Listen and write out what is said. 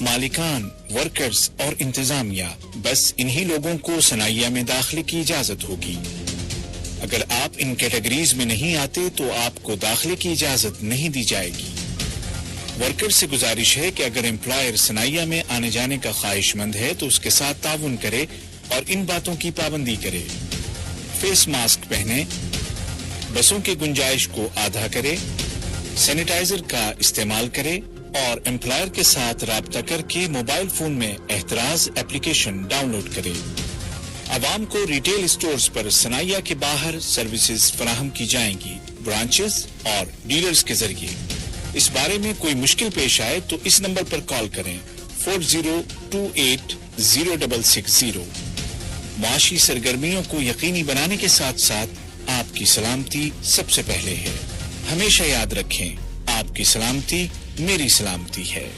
مالکان، ورکرز اور انتظامیہ، بس انہی لوگوں کو صنایع میں داخلے کی اجازت ہوگی۔ اگر آپ ان کیٹیگریز میں نہیں آتے تو آپ کو داخلے کی اجازت نہیں دی جائے گی۔ ورکر سے گزارش ہے کہ اگر امپلائر صنایع میں آنے جانے کا خواہش مند ہے تو اس کے ساتھ تعاون کرے اور ان باتوں کی پابندی کرے۔ فیس ماسک پہنے، بسوں کی گنجائش کو آدھا کرے، سینیٹائزر کا استعمال کرے اور امپلائر کے ساتھ رابطہ کر کے موبائل فون میں احتراز ایپلیکیشن ڈاؤن لوڈ کرے۔ عوام کو ریٹیل اسٹورز پر صنایع کے باہر سروسز فراہم کی جائیں گی، برانچز اور ڈیلرز کے ذریعے۔ اس بارے میں کوئی مشکل پیش آئے تو اس نمبر پر کال کریں 40280660۔ معاشی سرگرمیوں کو یقینی بنانے کے ساتھ ساتھ آپ کی سلامتی سب سے پہلے ہے۔ ہمیشہ یاد رکھیں، آپ کی سلامتی میری سلامتی ہے۔